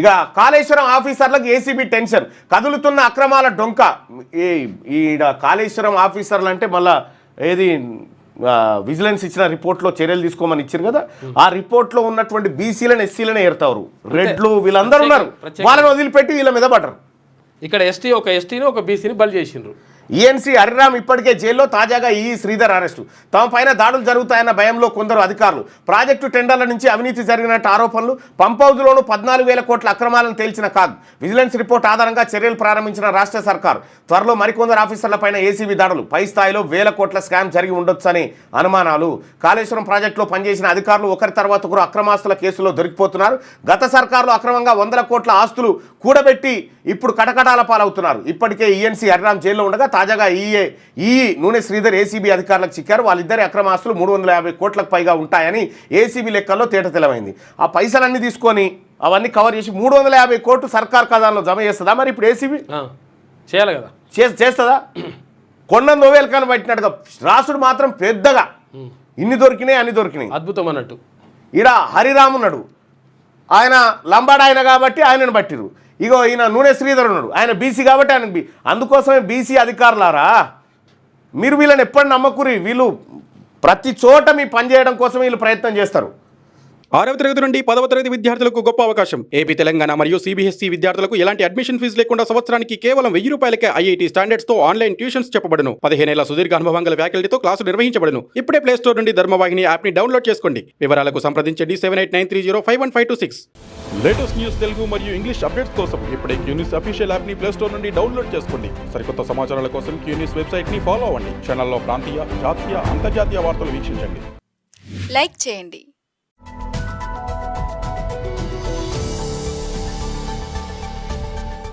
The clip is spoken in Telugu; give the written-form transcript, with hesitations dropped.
ఇక కాళేశ్వరం ఆఫీసర్లకు ఏసీబీ టెన్షన్, కదులుతున్న అక్రమాల డొంక. ఈడ కాళేశ్వరం ఆఫీసర్లు అంటే మళ్ళా ఏది విజిలెన్స్ ఇచ్చిన రిపోర్ట్లో చర్యలు తీసుకోమని ఇచ్చారు కదా, ఆ రిపోర్ట్లో ఉన్నటువంటి బీసీలను ఎస్సీలను ఏరుతారు, రెడ్లు వీళ్ళందరూ ఉన్నారు, వాళ్ళని వదిలిపెట్టి వీళ్ళ మీద పడరు. ఇక్కడ ఒక ఎస్టీని ఒక బీసీని బలి చేసిండ్రు. ఈఎన్సీ హరిరామ్ ఇప్పటికే జైల్లో, తాజాగా ఈ శ్రీధర్ అరెస్టు. తమ పైన దాడులు జరుగుతాయన్న భయంలో కొందరు అధికారులు. ప్రాజెక్టు టెండర్ల నుంచి అవినీతి జరిగినట్టు ఆరోపణలు. పంప్ హౌజ్లోనూ 14,000 కోట్ల అక్రమాలను తేల్చిన కాగ్. విజిలెన్స్ రిపోర్ట్ ఆధారంగా చర్యలు ప్రారంభించిన రాష్ట్ర సర్కార్. త్వరలో మరికొందరు ఆఫీసర్లపైన ఏసీబీ దాడులు. పై స్థాయిలో 1,000 కోట్ల స్కామ్ జరిగి ఉండొచ్చని అనుమానాలు. కాళేశ్వరం ప్రాజెక్టులో పనిచేసిన అధికారులు ఒకరి తర్వాత ఒకరు అక్రమాస్తుల కేసులో దొరికిపోతున్నారు. గత సర్కారులో అక్రమంగా 100 కోట్ల ఆస్తులు కూడబెట్టి ఇప్పుడు కటకటాల పాలవుతున్నారు. ఇప్పటికే ఈఎన్సీ హరిరామ్ జైల్లో ఉండగా తాజాగా నూనె శ్రీధర్ ఏసీబీ అధికారులకు చిక్కారు. వాళ్ళిద్దరి అక్రమాస్తులు 350 కోట్లకు పైగా ఉంటాయని ఏసీబీ లెక్కల్లో తేటతెల్లమైంది. ఆ పైసలన్నీ తీసుకొని అవన్నీ కవర్ చేసి 350 కోట్లు సర్కార్ ఖజానాలో జమ చేస్తుందా? మరి ఇప్పుడు ఏసీబీ చేయాలి కదా, చేస్తుందా? కొండ నోవేల్కాన్ని పట్టినట్టుగా రాసుడు మాత్రం పెద్దగా ఇన్ని దొరికినాయి అన్ని దొరికినాయి, అద్భుతం అన్నట్టు. ఈడ హరిరామ్ ఉన్నాడు, ఆయన లంబాడ్ ఆయన కాబట్టి ఆయనను పట్టిరు. ఇగో ఈయన నూనె శ్రీధర్ ఉన్నాడు, ఆయన బీసీ కాబట్టి ఆయన అందుకోసమే బీసీ అధికారులారా మీరు వీళ్ళని ఎప్పుడు నమ్మకురి. వీళ్ళు ప్రతి చోట మీ పని చేయడం కోసం వీళ్ళు ప్రయత్నం చేస్తారు. 6వ తరగతి నుండి 10వ తరగతి విద్యార్థులకు గొప్ప అవకాశం. ఏపీ, తెలంగాణ మరియు సిబిఎస్ఈ విద్యార్థులకు ఎలాంటి అడ్మిషన్ ఫీజు లేకుండా సంవత్సరానికి కేవలం 1000 రూపాయలకే ఐఐటీ స్టాండర్డ్స్ తో ఆన్లైన్ ట్యూషన్స్ చెప్పబడును. 15 ఏళ్ల సుదీర్ఘ అనుభవం గల ఫ్యాకల్టీతో క్లాసులు నిర్వహించబడును. ఇప్పుడే ప్లే స్టోర్ నుండి ధర్మవాహిని యాప్ ని డౌన్లోడ్ చేసుకోండి. వివరాలకు సంప్రదించండి 7893051526. లేటెస్ట్ న్యూస్ తెలుగు మరియు ఇంగ్లీష్ అప్డేట్స్ కోసం ఇప్పుడే క్యూన్యూస్ అఫీషియల్ యాప్ ని ప్లే స్టోర్ నుండి డౌన్లోడ్ చేసుకోండి. సరికొత్త సమాచారాల కోసం క్యూన్యూస్ వెబ్సైట్ ని ఫాలో అవ్వండి. ఛానల్లో ప్రాంతీయ, జాతీయ, అంతర్జాతీయ వార్తలు వీక్షించండి. లైక్ చేయండి.